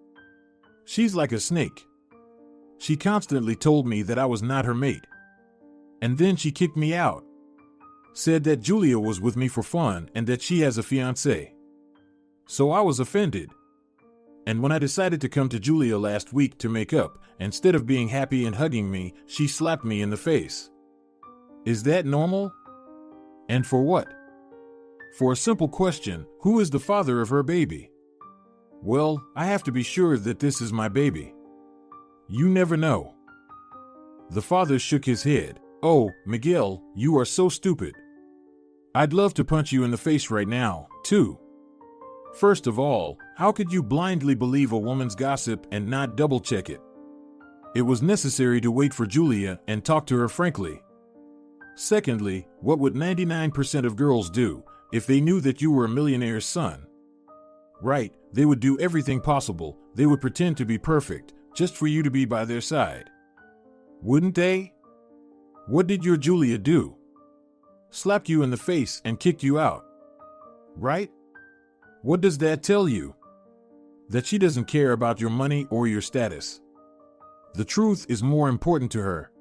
she's like a snake. She constantly told me that I was not her mate. And then she kicked me out. Said that Julia was with me for fun and that she has a fiancé. So I was offended. And when I decided to come to Julia last week to make up, instead of being happy and hugging me, she slapped me in the face. Is that normal? And for what? For a simple question, who is the father of her baby? Well, I have to be sure that this is my baby. You never know." The father shook his head. "Oh, Miguel, you are so stupid. I'd love to punch you in the face right now, too. First of all, how could you blindly believe a woman's gossip and not double-check it? It was necessary to wait for Julia and talk to her frankly. Secondly, what would 99% of girls do if they knew that you were a millionaire's son? Right, they would do everything possible. They would pretend to be perfect, just for you to be by their side. Wouldn't they? What did your Julia do? Slapped you in the face and kicked you out. Right? What does that tell you? That she doesn't care about your money or your status. The truth is more important to her.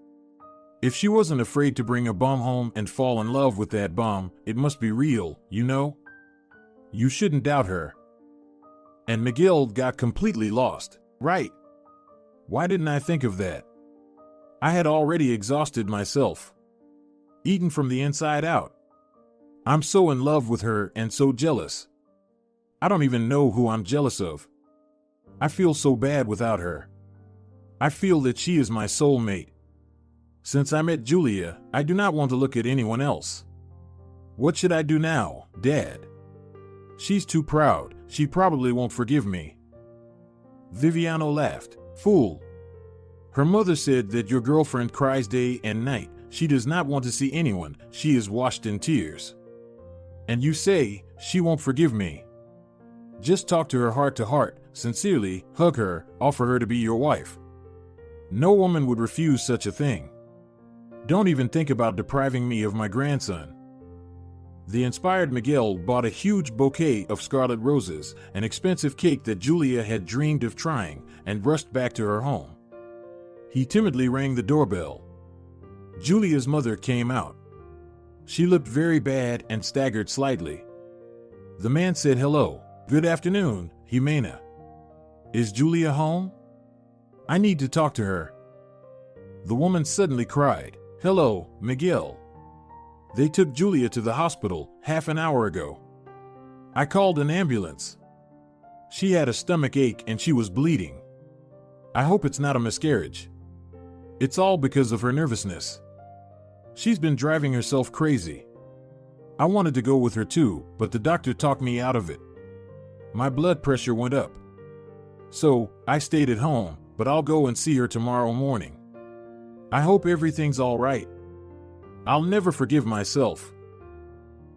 If she wasn't afraid to bring a bum home and fall in love with that bum, it must be real, you know? You shouldn't doubt her." And Miguel got completely lost. Right. Why didn't I think of that? I had already exhausted myself. Eaten from the inside out. I'm so in love with her and so jealous. I don't even know who I'm jealous of. I feel so bad without her. I feel that she is my soulmate. Since I met Julia, I do not want to look at anyone else. What should I do now, Dad? She's too proud. She probably won't forgive me. Viviano laughed. Fool. Her mother said that your girlfriend cries day and night. She does not want to see anyone. She is washed in tears. And you say, she won't forgive me. Just talk to her heart to heart, sincerely, hug her, offer her to be your wife. No woman would refuse such a thing. Don't even think about depriving me of my grandson. The inspired Miguel bought a huge bouquet of scarlet roses, an expensive cake that Julia had dreamed of trying, and rushed back to her home. He timidly rang the doorbell. Julia's mother came out. She looked very bad and staggered slightly. The man said hello. Good afternoon, Jimena. Is Julia home? I need to talk to her. The woman suddenly cried, Hello, Miguel. They took Julia to the hospital half an hour ago. I called an ambulance. She had a stomach ache and she was bleeding. I hope it's not a miscarriage. It's all because of her nervousness. She's been driving herself crazy. I wanted to go with her too, but the doctor talked me out of it. My blood pressure went up. So, I stayed at home, but I'll go and see her tomorrow morning. I hope everything's all right. I'll never forgive myself.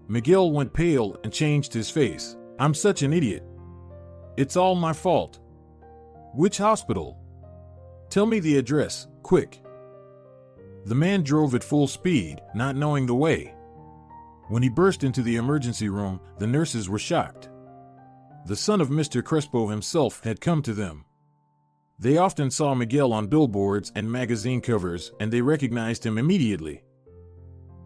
Miguel went pale and changed his face. I'm such an idiot. It's all my fault. Which hospital? Tell me the address, quick. The man drove at full speed, not knowing the way. When he burst into the emergency room, the nurses were shocked. The son of Mr. Crespo himself had come to them. They often saw Miguel on billboards and magazine covers, and they recognized him immediately.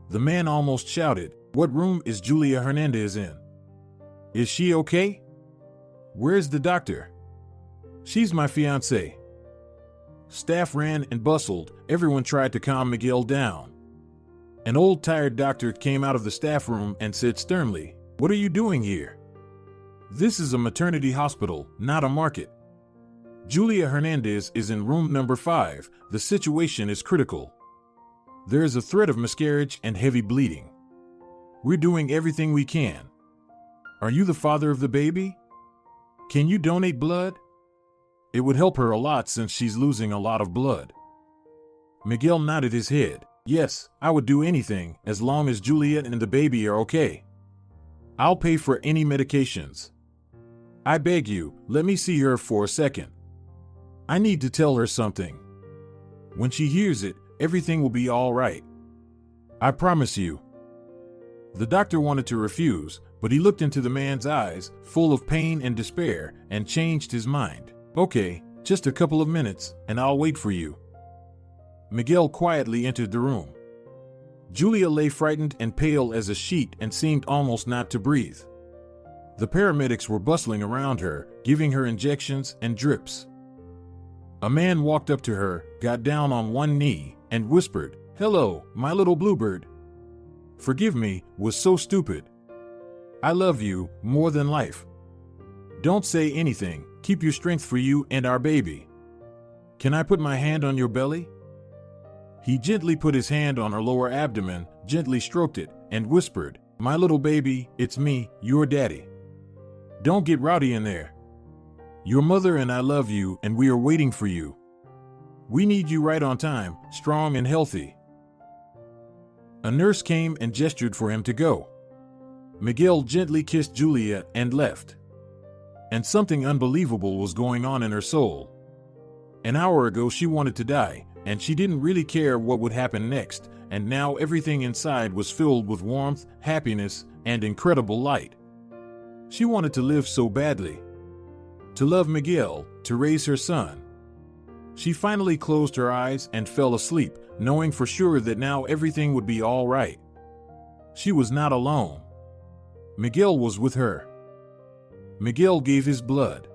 The man almost shouted, What room is Julia Hernandez in? Is she okay? Where's the doctor? She's my fiancé. Staff ran and bustled. Everyone tried to calm Miguel down. An old tired doctor came out of the staff room and said sternly, What are you doing here? This is a maternity hospital, not a market. Julia Hernandez is in room number 5. The situation is critical. There is a threat of miscarriage and heavy bleeding. We're doing everything we can. Are you the father of the baby? Can you donate blood? It would help her a lot since she's losing a lot of blood. Miguel nodded his head. Yes, I would do anything as long as Julia and the baby are okay. I'll pay for any medications. I beg you, let me see her for a second. I need to tell her something. When she hears it, everything will be all right. I promise you. The doctor wanted to refuse, but he looked into the man's eyes, full of pain and despair, and changed his mind. Okay, just a couple of minutes, and I'll wait for you. Miguel quietly entered the room. Julia lay frightened and pale as a sheet and seemed almost not to breathe. The paramedics were bustling around her, giving her injections and drips. A man walked up to her, got down on one knee, and whispered, Hello, my little bluebird. Forgive me, was so stupid. I love you, more than life. Don't say anything, keep your strength for you and our baby. Can I put my hand on your belly? He gently put his hand on her lower abdomen, gently stroked it, and whispered, My little baby, it's me, your daddy. Don't get rowdy in there. Your mother and I love you and we are waiting for you. We need you right on time, strong and healthy. A nurse came and gestured for him to go. Miguel gently kissed Julia and left. And something unbelievable was going on in her soul. An hour ago she wanted to die, and she didn't really care what would happen next, and now everything inside was filled with warmth, happiness, and incredible light. She wanted to live so badly. To love Miguel, to raise her son. She finally closed her eyes and fell asleep, knowing for sure that now everything would be all right. She was not alone. Miguel was with her. Miguel gave his blood.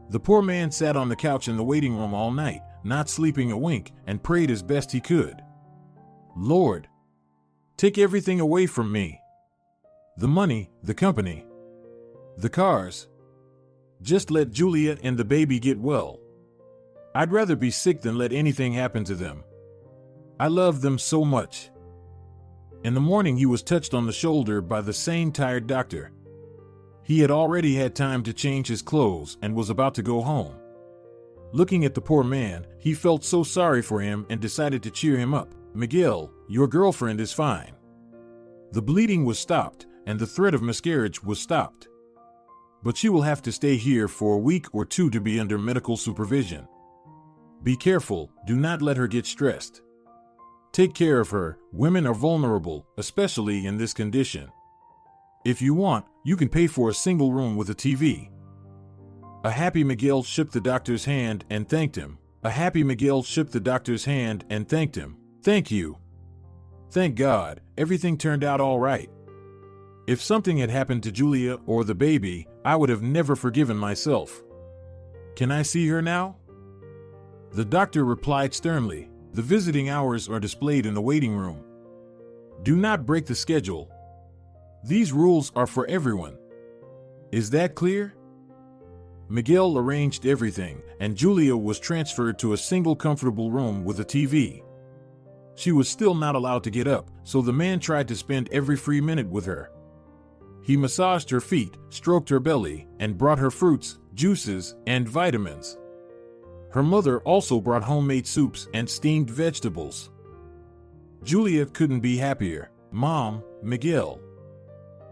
The poor man sat on the couch in the waiting room all night, not sleeping a wink, and prayed as best he could. Lord, take everything away from me. The money, the company, the cars. Just let Julia and the baby get well. I'd rather be sick than let anything happen to them. I love them so much. In the morning, he was touched on the shoulder by the same tired doctor. He had already had time to change his clothes and was about to go home. Looking at the poor man, he felt so sorry for him and decided to cheer him up. "Miguel, your girlfriend is fine. The bleeding was stopped and the threat of miscarriage was stopped. But she will have to stay here for a week or two to be under medical supervision. Be careful, do not let her get stressed. Take care of her, women are vulnerable, especially in this condition. If you want, you can pay for a single room with a TV." A happy Miguel shook the doctor's hand and thanked him. "Thank you. Thank God, everything turned out all right. If something had happened to Julia or the baby, I would have never forgiven myself. Can I see her now?" The doctor replied sternly. "The visiting hours are displayed in the waiting room. Do not break the schedule. These rules are for everyone. Is that clear?" Miguel arranged everything, and Julia was transferred to a single comfortable room with a TV. She was still not allowed to get up, so the man tried to spend every free minute with her. He massaged her feet, stroked her belly, and brought her fruits, juices, and vitamins. Her mother also brought homemade soups and steamed vegetables. Julia couldn't be happier. "Mom, Miguel,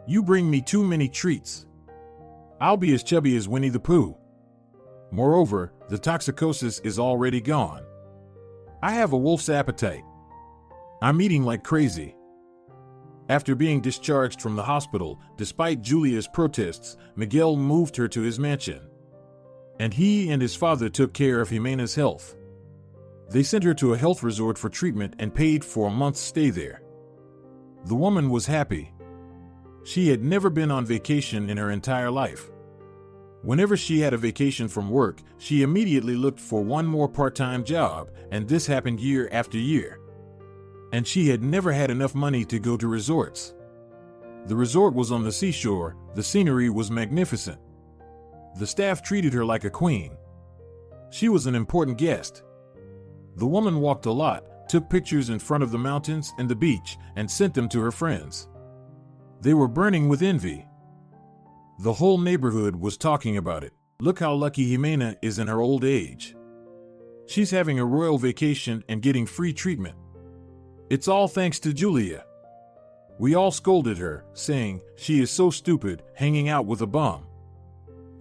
you bring me too many treats. I'll be as chubby as Winnie the Pooh. Moreover, the toxicosis is already gone. I have a wolf's appetite. I'm eating like crazy." After being discharged from the hospital, despite Julia's protests, Miguel moved her to his mansion. And he and his father took care of Jimena's health. They sent her to a health resort for treatment and paid for a month's stay there. The woman was happy. She had never been on vacation in her entire life. Whenever she had a vacation from work, she immediately looked for one more part-time job, and this happened year after year. And she had never had enough money to go to resorts. The resort was on the seashore, the scenery was magnificent. The staff treated her like a queen. She was an important guest. The woman walked a lot, took pictures in front of the mountains and the beach, and sent them to her friends. They were burning with envy. The whole neighborhood was talking about it. "Look how lucky Jimena is in her old age. She's having a royal vacation and getting free treatment. It's all thanks to Julia." We all scolded her, saying, "She is so stupid, hanging out with a bum."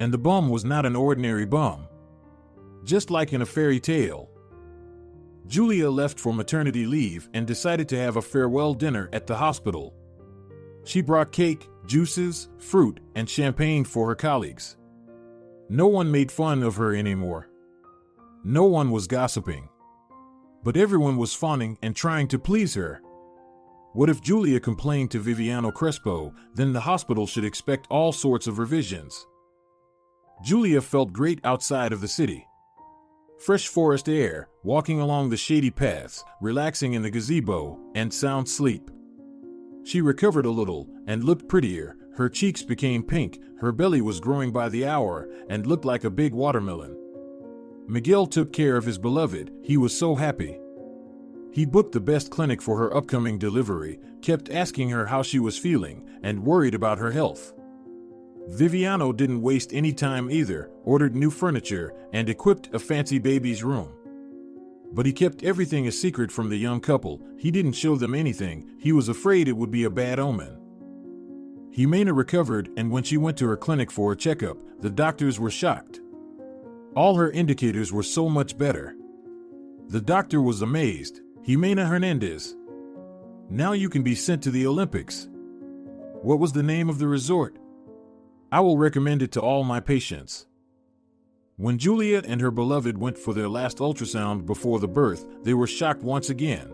And the bum was not an ordinary bum. Just like in a fairy tale. Julia left for maternity leave and decided to have a farewell dinner at the hospital. She brought cake, juices, fruit, and champagne for her colleagues. No one made fun of her anymore. No one was gossiping. But everyone was fawning and trying to please her. What if Julia complained to Viviano Crespo? Then the hospital should expect all sorts of revisions. Julia felt great outside of the city. Fresh forest air, walking along the shady paths, relaxing in the gazebo, and sound sleep. She recovered a little and looked prettier. Her cheeks became pink, her belly was growing by the hour and looked like a big watermelon. Miguel took care of his beloved, he was so happy. He booked the best clinic for her upcoming delivery, kept asking her how she was feeling, and worried about her health. Viviano didn't waste any time either, ordered new furniture, and equipped a fancy baby's room. But he kept everything a secret from the young couple. He didn't show them anything, he was afraid it would be a bad omen. Jimena recovered, and when she went to her clinic for a checkup, the doctors were shocked. All her indicators were so much better. The doctor was amazed. "Jimena Hernandez, now you can be sent to the Olympics." What was the name of the resort? I will recommend it to all my patients. When Julia and her beloved went for their last ultrasound before the birth, they were shocked once again.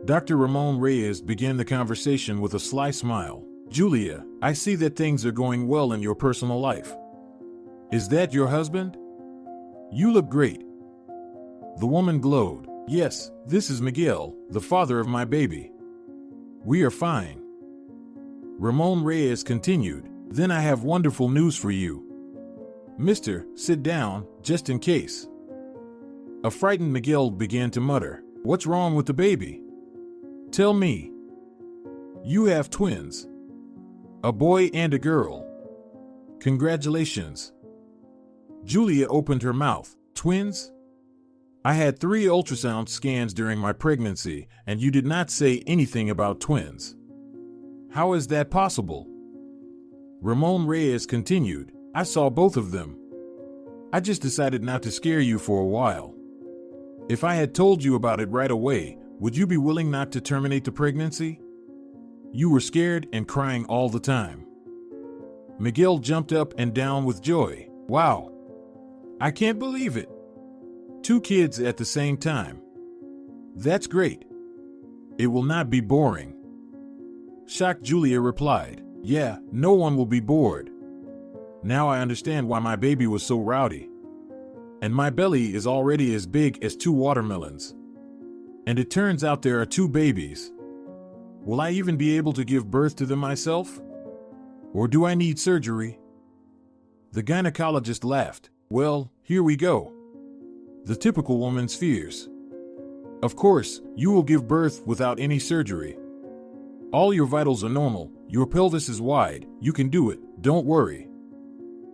Dr. Ramon Reyes began the conversation with a sly smile. "Julia, I see that things are going well in your personal life. Is that your husband? You look great." The woman glowed. "Yes, this is Miguel, the father of my baby. We are fine." Ramon Reyes continued, "Then I have wonderful news for you. Mister, sit down, just in case. A frightened Miguel began to mutter, "What's wrong with the baby? Tell me. You have twins. A boy and a girl. Congratulations." Julia opened her mouth. "Twins? I had 3 ultrasound scans during my pregnancy, and you did not say anything about twins. How is that possible?" Ramon Reyes continued, "I saw both of them. I just decided not to scare you for a while. If I had told you about it right away, would you be willing not to terminate the pregnancy? You were scared and crying all the time." Miguel jumped up and down with joy. "Wow. I can't believe it. 2 kids at the same time. That's great. It will not be boring." Shocked Julia replied, "Yeah, no one will be bored. Now I understand why my baby was so rowdy. And my belly is already as big as 2 watermelons. And it turns out there are 2 babies. Will I even be able to give birth to them myself? Or do I need surgery?" The gynecologist laughed. "Well, here we go. The typical woman's fears. Of course, you will give birth without any surgery. All your vitals are normal, your pelvis is wide, you can do it, don't worry.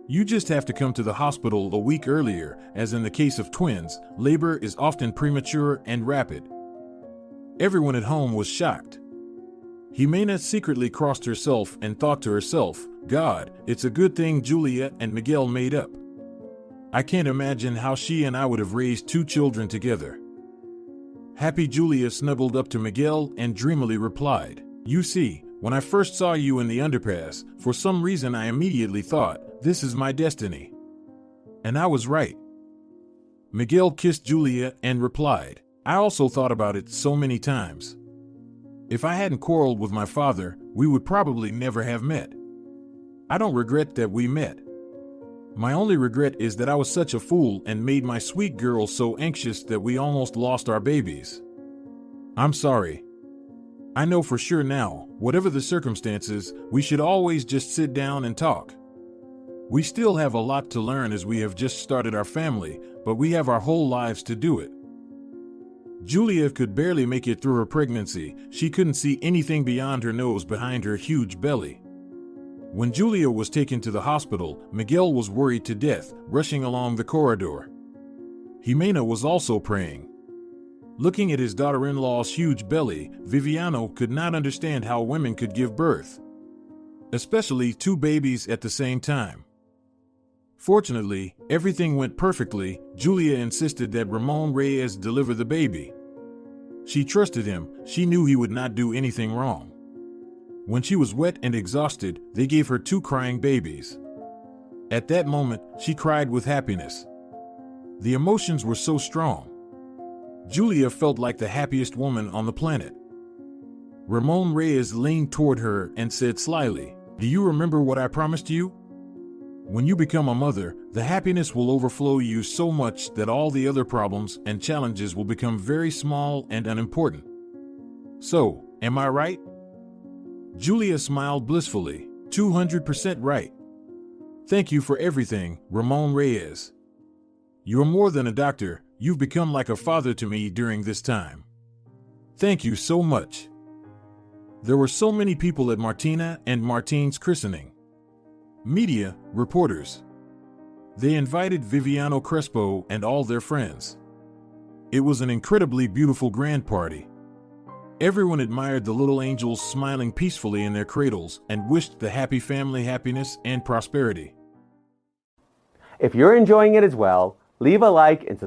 You just have to come to the hospital a week earlier, as in the case of twins, labor is often premature and rapid." Everyone at home was shocked. Jimena secretly crossed herself and thought to herself, "God, it's a good thing Julia and Miguel made up. I can't imagine how she and I would have raised 2 children together." Happy Julia snuggled up to Miguel and dreamily replied, "You see, when I first saw you in the underpass, for some reason I immediately thought, this is my destiny. And I was right." Miguel kissed Julia and replied, "I also thought about it so many times. If I hadn't quarreled with my father, we would probably never have met. I don't regret that we met. My only regret is that I was such a fool and made my sweet girl so anxious that we almost lost our babies. I'm sorry. I know for sure now, whatever the circumstances, we should always just sit down and talk. We still have a lot to learn as we have just started our family, but we have our whole lives to do it." Julia could barely make it through her pregnancy. She couldn't see anything beyond her nose behind her huge belly. When Julia was taken to the hospital, Miguel was worried to death, rushing along the corridor. Jimena was also praying. Looking at his daughter-in-law's huge belly, Viviano could not understand how women could give birth, especially 2 babies at the same time. Fortunately, everything went perfectly. Julia insisted that Ramon Reyes deliver the baby. She trusted him. She knew he would not do anything wrong. When she was wet and exhausted, they gave her 2 crying babies. At that moment, she cried with happiness. The emotions were so strong. Julia felt like the happiest woman on the planet. Ramon Reyes leaned toward her and said slyly, "Do you remember what I promised you? When you become a mother, the happiness will overflow you so much that all the other problems and challenges will become very small and unimportant. So, am I right?" Julia smiled blissfully. 200% right. Thank you for everything, Ramon Reyes. You're more than a doctor, you've become like a father to me during this time. Thank you so much. There were so many people at Martina and Martine's christening. Media, reporters. They invited Viviano Crespo and all their friends. It was an incredibly beautiful grand party. Everyone admired the little angels smiling peacefully in their cradles and wished the happy family happiness and prosperity. If you're enjoying it as well, leave a like and subscribe.